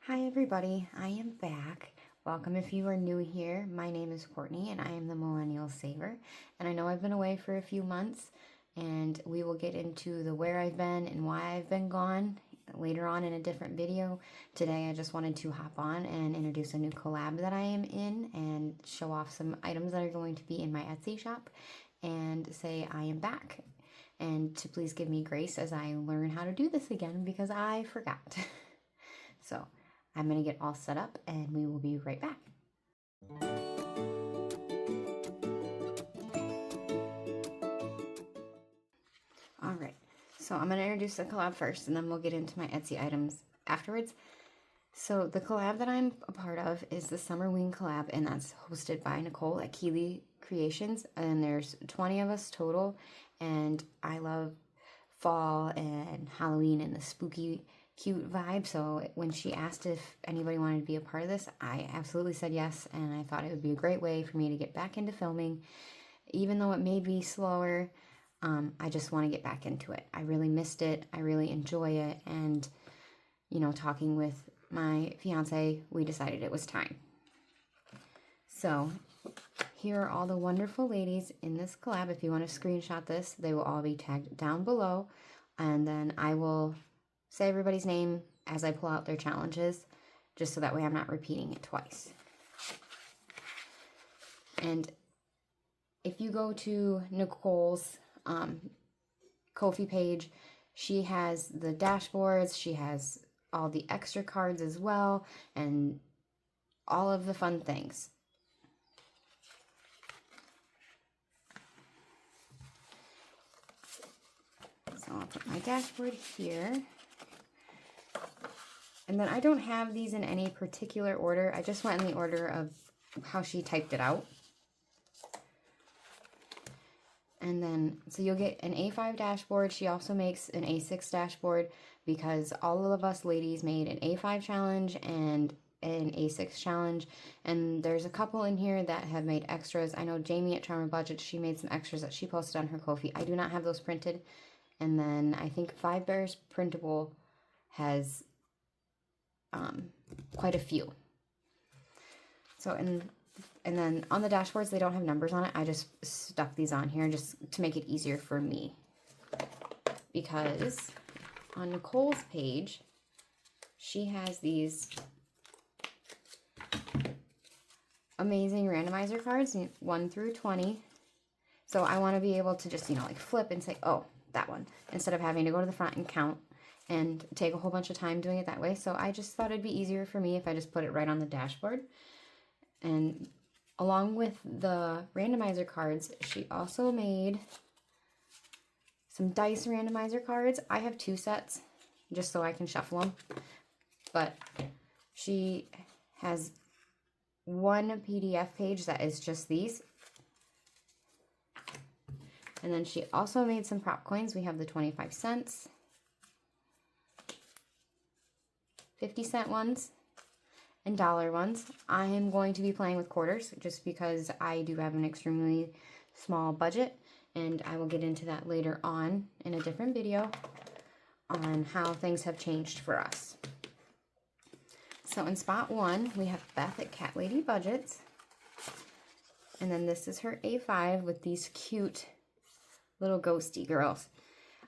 Hi everybody, I am back. Welcome if you are new here. My name is Courtney and I am the Millennial Saver. And I know I've been away for a few months and we will get into the where I've been and why I've been gone later on in a different video. Today I just wanted to hop on and introduce a new collab that I am in and show off some items that are going to be in my Etsy shop and say I am back. And to please give me grace as I learn how to do this again because I forgot. So I'm going to get all set up and we will be right back. Alright, so I'm going to introduce the collab first and then we'll get into my Etsy items afterwards. So the collab that I'm a part of is the Summerween Collab, and that's hosted by Nicole at Keeley Creations, and there's 20 of us total, and I love fall and Halloween and the spooky cute vibe. So when she asked if anybody wanted to be a part of this, I absolutely said yes, and I thought it would be a great way for me to get back into filming. Even though it may be slower, I just want to get back into it. I really missed it. I really enjoy it, and you know, talking with my fiance, we decided it was time. So here are all the wonderful ladies in this collab. If you want to screenshot this, they will all be tagged down below, and then I will say everybody's name as I pull out their challenges, just so that way I'm not repeating it twice. And if you go to Nicole's Ko-fi page, she has the dashboards, she has all the extra cards as well, and all of the fun things. So I'll put my dashboard here. And then I don't have these in any particular order. I just went in the order of how she typed it out. And then, so you'll get an A5 dashboard. She also makes an A6 dashboard because all of us ladies made an A5 challenge and an A6 challenge. And there's a couple in here that have made extras. I know Jamie at Charmer Budget, she made some extras that she posted on her Ko-fi. I do not have those printed. And then I think Five Bears Printable has quite a few. So, and then on the dashboards, they don't have numbers on it. I just stuck these on here just to make it easier for me. Because on Nicole's page, she has these amazing randomizer cards, 1 through 20. So I want to be able to just, you know, like flip and say, oh, that one, instead of having to go to the front and count and take a whole bunch of time doing it that way. So I just thought it'd be easier for me if I just put it right on the dashboard. And along with the randomizer cards, she also made some dice randomizer cards. I have 2 sets just so I can shuffle them. But she has one PDF page that is just these. And then she also made some prop coins. We have the 25 cents, 50-cent ones, and dollar ones. I am going to be playing with quarters just because I do have an extremely small budget, and I will get into that later on in a different video on how things have changed for us. So in spot 1, we have Beth at Cat Lady Budgets, and then this is her A5 with these cute little ghosty girls.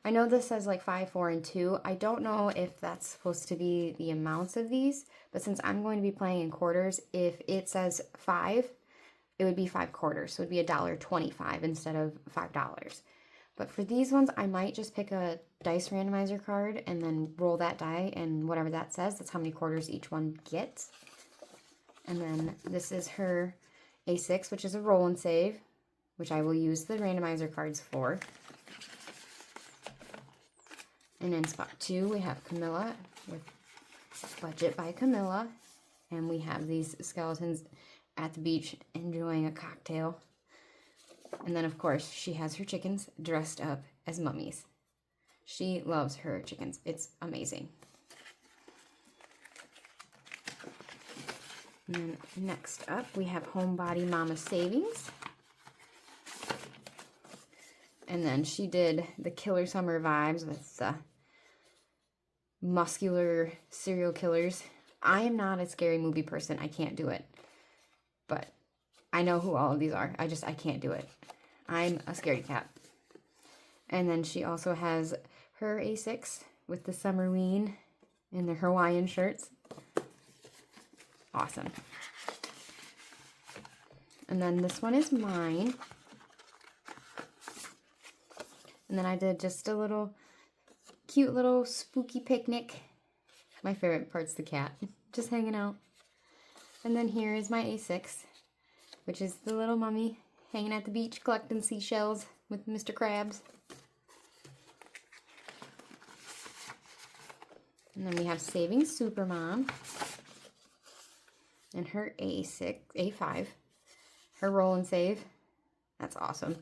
I know this says like 5, 4, and 2. I don't know if that's supposed to be the amounts of these, but since I'm going to be playing in quarters, if it says 5, it would be 5 quarters. So it would be $1.25 instead of $5. But for these ones, I might just pick a dice randomizer card and then roll that die, and whatever that says, that's how many quarters each one gets. And then this is her A6, which is a roll and save, which I will use the randomizer cards for. And in spot 2, we have Camilla with Budget by Camilla. And we have these skeletons at the beach enjoying a cocktail. And then, of course, she has her chickens dressed up as mummies. She loves her chickens. It's amazing. And then next up, we have Homebody Mama Savings. And then she did the Killer Summer vibes with muscular serial killers. I am not a scary movie person. I can't do it. But I know who all of these are. I can't do it. I'm a scaredy cat. And then she also has her A6 with the Summerween and the Hawaiian shirts. Awesome. And then this one is mine. And then I did just a little cute little spooky picnic. My favorite part's the cat, just hanging out. And then here is my A6, which is the little mummy hanging at the beach collecting seashells with Mr. Krabs. And then we have Saving Supermom and her A5, her roll and save. That's awesome.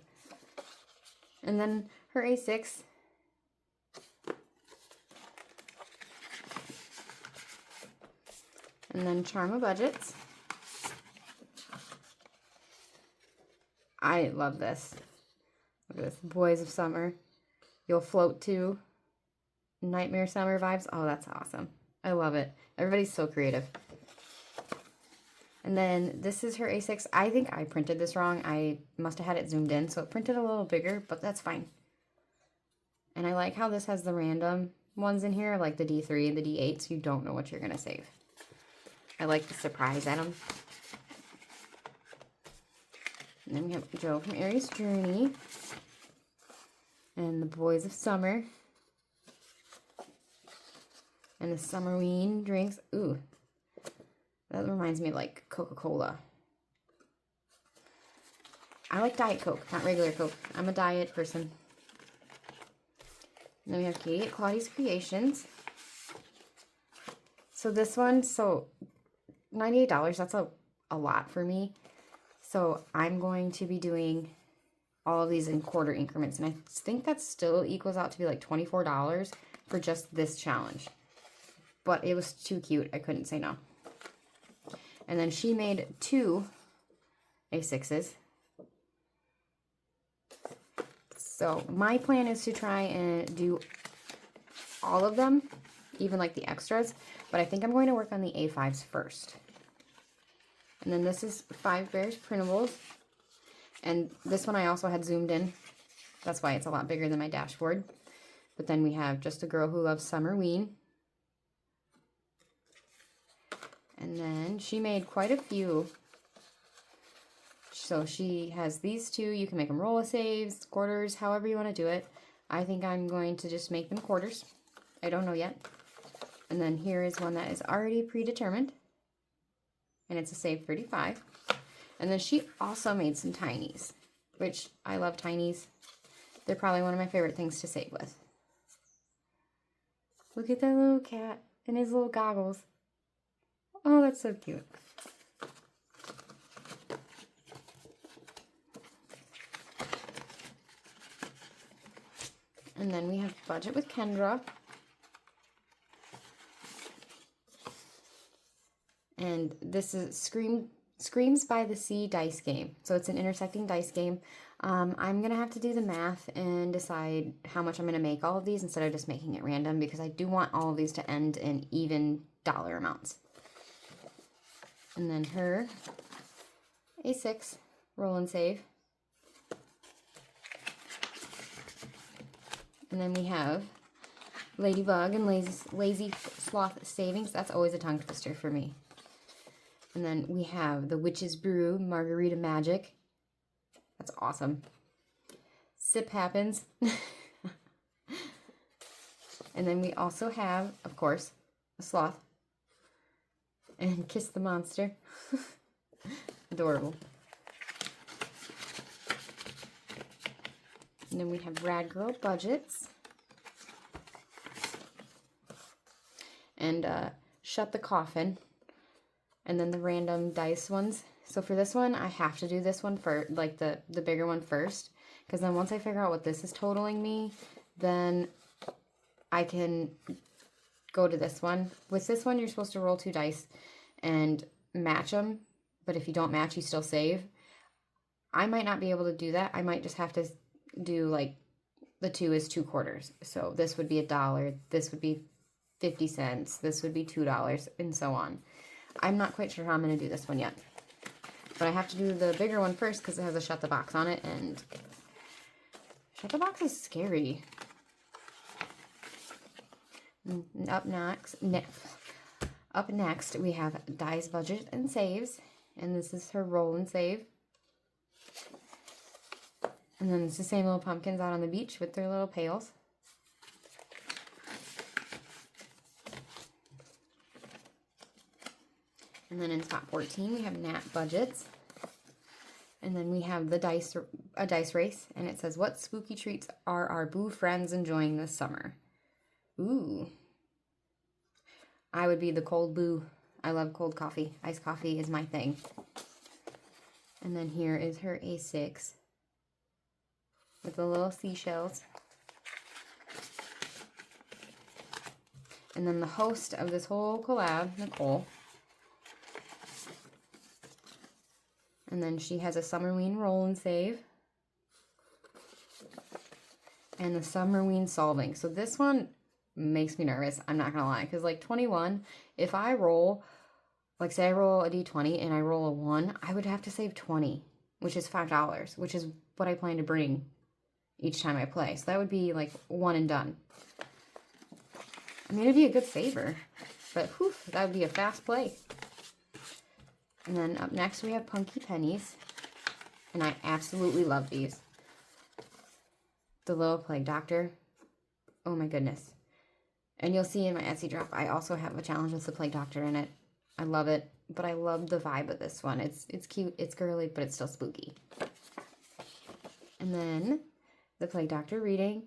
And then her A6. And then Charma Budgets. I love this. Look at this. Boys of Summer. You'll float too. Nightmare Summer vibes. Oh, that's awesome. I love it. Everybody's so creative. And then this is her A6. I think I printed this wrong. I must have had it zoomed in, so it printed a little bigger, but that's fine. And I like how this has the random ones in here, like the D3 and the D8, so you don't know what you're going to save. I like the surprise at them. And then we have Joe from Aries Journey. And the Boys of Summer. And the Summerween drinks. Ooh. That reminds me of like Coca-Cola. I like Diet Coke, not regular Coke. I'm a diet person. And then we have Katie at Claudia's Creations. So this one, so $98, that's a lot for me. So I'm going to be doing all of these in quarter increments. And I think that still equals out to be like $24 for just this challenge. But it was too cute. I couldn't say no. And then she made 2 A6s. So my plan is to try and do all of them, even like the extras. But I think I'm going to work on the A5s first. And then this is 5 Bears Printables. And this one I also had zoomed in. That's why it's a lot bigger than my dashboard. But then we have Just a Girl Who Loves Summerween. And then she made quite a few. So she has these 2. You can make them roll-a-saves, quarters, however you want to do it. I think I'm going to just make them quarters. I don't know yet. And then here is one that is already predetermined. And it's a save 35. And then she also made some tinies, which I love tinies. They're probably one of my favorite things to save with. Look at that little cat and his little goggles. Oh, that's so cute. And then we have Budget with Kendra. And this is Screams by the Sea dice game. So it's an intersecting dice game. I'm going to have to do the math and decide how much I'm going to make all of these instead of just making it random, because I do want all of these to end in even dollar amounts. And then her A6 roll and save. And then we have Ladybug and Lazy Sloth Savings. That's always a tongue twister for me. And then we have the Witch's Brew Margarita Magic. That's awesome. Sip Happens. And then we also have, of course, a sloth. And Kiss the Monster. Adorable. And then we have Rad Girl Budgets. And Shut the Coffin. And then the random dice ones. So for this one, I have to do this one for like the bigger one first. Because then once I figure out what this is totaling me, then I can go to this one. With this one, you're supposed to roll 2 dice and match them. But if you don't match, you still save. I might not be able to do that. I might just have to do like the 2 is 2 quarters. So this would be $1. This would be 50 cents. This would be $2 and so on. I'm not quite sure how I'm going to do this one yet. But I have to do the bigger one first because it has a shut the box on it, and shut the box is scary. Up next, we have Dies Budget and Saves, and this is her roll and save. And then it's the same little pumpkins out on the beach with their little pails. And then in spot 14, we have Nat Budgets. And then we have a dice race, and it says, what spooky treats are our boo friends enjoying this summer? Ooh. I would be the cold boo. I love cold coffee. Iced coffee is my thing. And then here is her A6 with the little seashells. And then the host of this whole collab, Nicole. And then she has a Summerween roll and save. And the Summerween solving. So this one makes me nervous, I'm not gonna lie. Because like 21, if I roll, like say I roll a d20 and I roll a 1, I would have to save 20, which is $5, which is what I plan to bring each time I play. So that would be like one and done. I mean, it'd be a good saver. But whew, that would be a fast play. And then up next we have Punky Pennies. And I absolutely love these. The Little Plague Doctor. Oh my goodness. And you'll see in my Etsy drop, I also have a challenge with the Plague Doctor in it. I love it. But I love the vibe of this one. It's cute, it's girly, but it's still spooky. And then the Plague Doctor reading.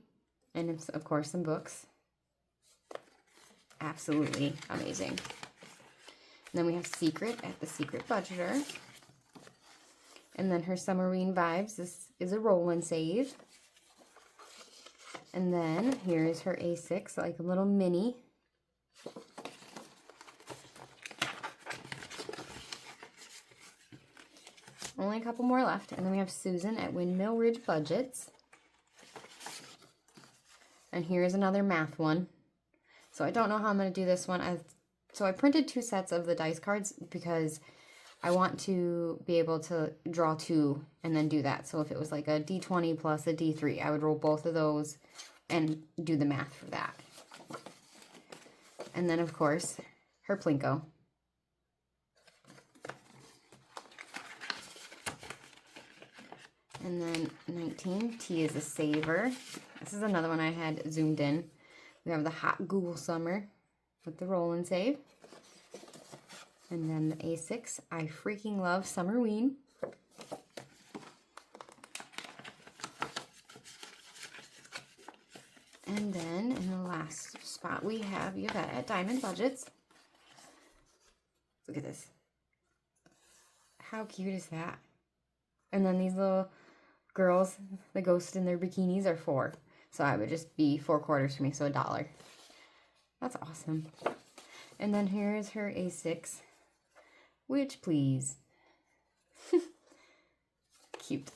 And it's, of course, some books. Absolutely amazing. And then we have Secret at the Secret Budgeter. And then her Summerween Vibes. This is a roll and save. And then here is her A6, like a little mini. Only a couple more left. And then we have Susan at Windmill Ridge Budgets. And here's another math one. So I don't know how I'm going to do this one. So I printed 2 sets of the dice cards because I want to be able to draw 2 and then do that. So if it was like a D20 plus a D3, I would roll both of those and do the math for that. And then, of course, her Plinko. And then 19, T is a saver. This is another one I had zoomed in. We have the Hot Google Summer with the roll and save. And then the A6, I freaking love Summerween. And then in the last spot we have Yvette at Diamond Budgets. Look at this. How cute is that? And then these little girls, the ghosts in their bikinis, are 4. So I would just be 4 quarters for me, so $1. That's awesome. And then here is her A6. Which, please. Cute.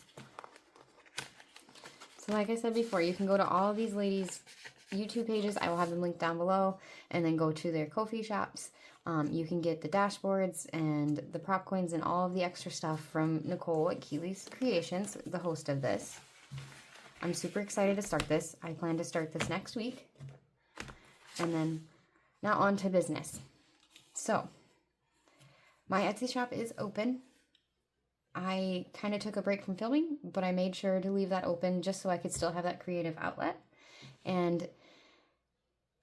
So like I said before, you can go to all of these ladies' YouTube pages. I will have them linked down below. And then go to their Ko-fi shops. You can get the dashboards and the prop coins and all of the extra stuff from Nicole at Keely's Creations, the host of this. I'm super excited to start this. I plan to start this next week. And then, now on to business. So, my Etsy shop is open. I kind of took a break from filming, but I made sure to leave that open just so I could still have that creative outlet. And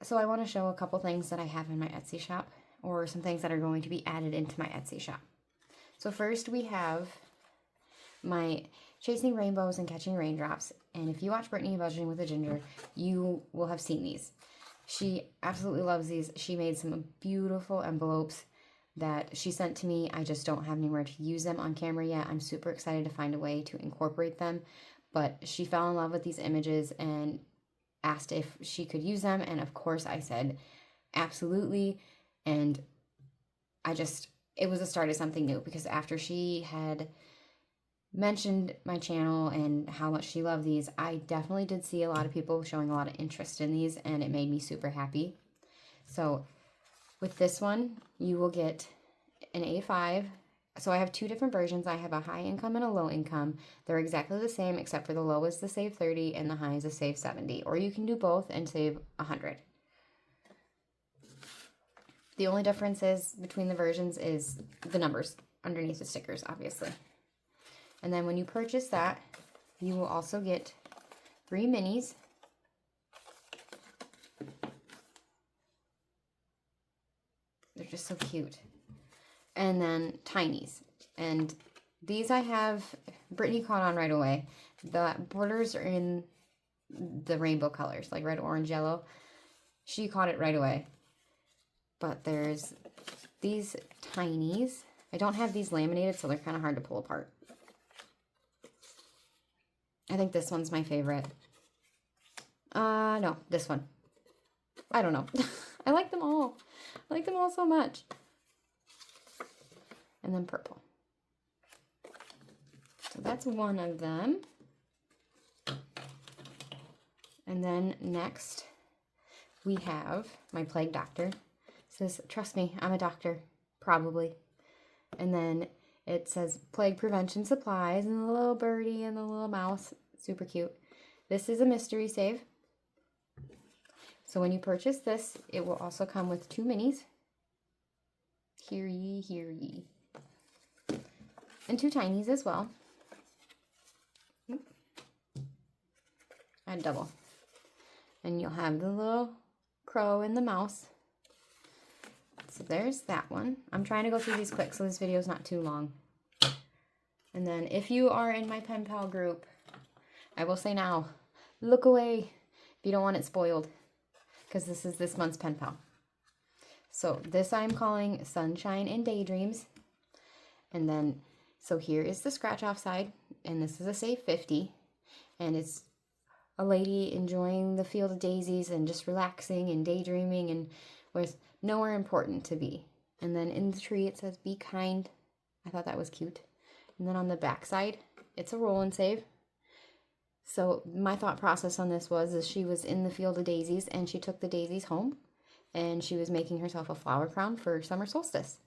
so I want to show a couple things that I have in my Etsy shop, or some things that are going to be added into my Etsy shop. So first we have my Chasing Rainbows and Catching Raindrops. And if you watch Brittany Budgeting with a Ginger, you will have seen these. She absolutely loves these. She made some beautiful envelopes that she sent to me. I just don't have anywhere to use them on camera yet. I'm super excited to find a way to incorporate them. But she fell in love with these images and asked if she could use them. And of course I said, absolutely. And it was a start of something new, because after she had mentioned my channel and how much she loved these, I definitely did see a lot of people showing a lot of interest in these, and it made me super happy. So with this one, you will get an A5. So I have two different versions. I have a high income and a low income. They're exactly the same, except for the low is the save 30 and the high is the save 70. Or you can do both and save 100. The only difference is between the versions is the numbers underneath the stickers, obviously. And then when you purchase that, you will also get 3 minis. They're just so cute. And then tinies. And these I have, Brittany caught on right away. The borders are in the rainbow colors, like red, orange, yellow. She caught it right away. But there's these tinies. I don't have these laminated, so they're kind of hard to pull apart. I think this one's my favorite. No, this one. I don't know. I like them all. I like them all so much. And then purple. So that's one of them. And then next we have my Plague Doctor. It says, trust me, I'm a doctor. Probably. And then it says plague prevention supplies and the little birdie and the little mouse. Super cute. This is a mystery save. So when you purchase this, it will also come with 2 minis. Hear ye, hear ye. And 2 tinies as well. And double. And you'll have the little crow and the mouse. So there's that one. I'm trying to go through these quick so this video is not too long. And then if you are in my pen pal group, I will say now, look away if you don't want it spoiled, because this is this month's pen pal. So this I'm calling Sunshine and Daydreams. And then, so here is the scratch off side, and this is a save 50. And it's a lady enjoying the field of daisies and just relaxing and daydreaming and with nowhere important to be. And then in the tree it says be kind. I thought that was cute. And then on the back side, it's a roll and save. So my thought process on this was she was in the field of daisies and she took the daisies home and she was making herself a flower crown for summer solstice.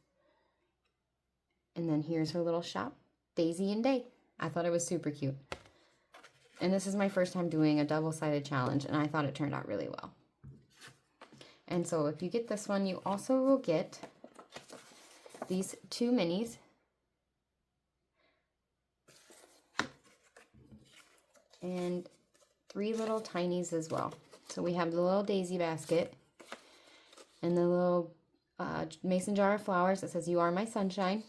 And then here's her little shop, Daisy and Day. I thought it was super cute. And this is my first time doing a double-sided challenge, and I thought it turned out really well. And so if you get this one, you also will get these 2 minis. And 3 little tinies as well. So we have the little daisy basket and the little mason jar of flowers that says, "You are my sunshine."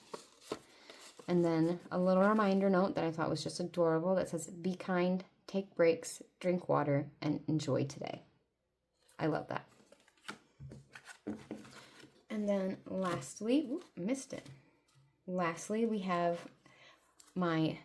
And then a little reminder note that I thought was just adorable that says, "Be kind, take breaks, drink water, and enjoy today." I love that. And then lastly, missed it. Lastly, we have my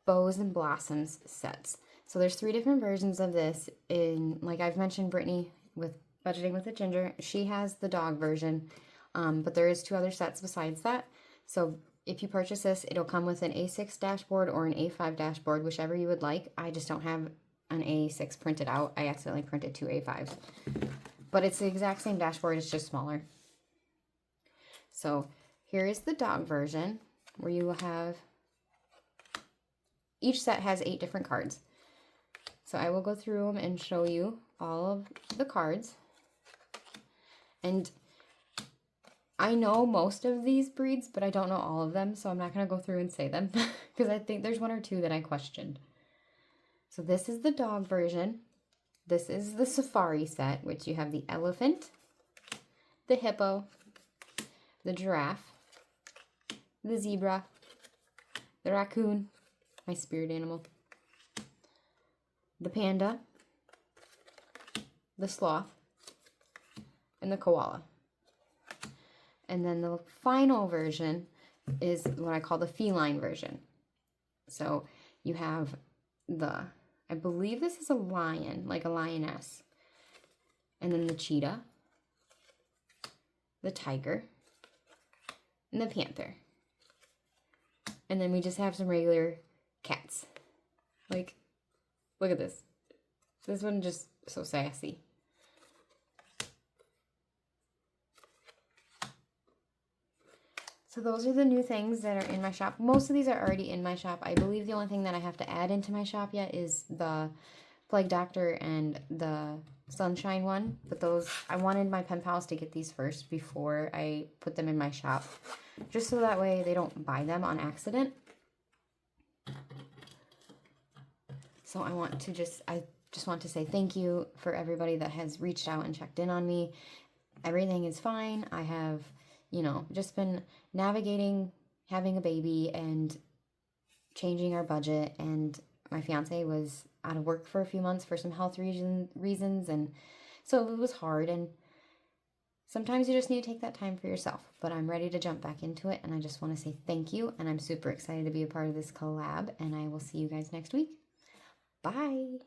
Bows and Blossoms sets. So there's 3 different versions of this. In, like I've mentioned, Brittany with Budgeting with a Ginger, she has the dog version, but there is 2 other sets besides that. So if you purchase this, it'll come with an A6 dashboard or an A5 dashboard, whichever you would like. I just don't have an A6 printed out. I accidentally printed 2 A5s. But it's the exact same dashboard, it's just smaller. So here is the dog version, where you will have, each set has 8 different cards. So I will go through them and show you all of the cards. And I know most of these breeds, but I don't know all of them, so I'm not going to go through and say them because I think there's 1 or 2 that I questioned. So this is the dog version. This is the safari set, which you have the elephant, the hippo, the giraffe, the zebra, the raccoon, my spirit animal, the panda, the sloth, and the koala. And then the final version is what I call the feline version. So you have the, I believe this is a lion, like a lioness. And then the cheetah, the tiger, and the panther. And then we just have some regular cats. Like, look at this. This one just so sassy. So those are the new things that are in my shop. Most of these are already in my shop. I believe the only thing that I have to add into my shop yet is the Plague Doctor and the Sunshine one. But those, I wanted my pen pals to get these first before I put them in my shop. Just so that way they don't buy them on accident. So I just want to say thank you for everybody that has reached out and checked in on me. Everything is fine. I have, you know, just been navigating having a baby and changing our budget, and my fiance was out of work for a few months for some health reasons, and so it was hard, and sometimes you just need to take that time for yourself. But I'm ready to jump back into it, and I just want to say thank you, and I'm super excited to be a part of this collab, and I will see you guys next week. Bye!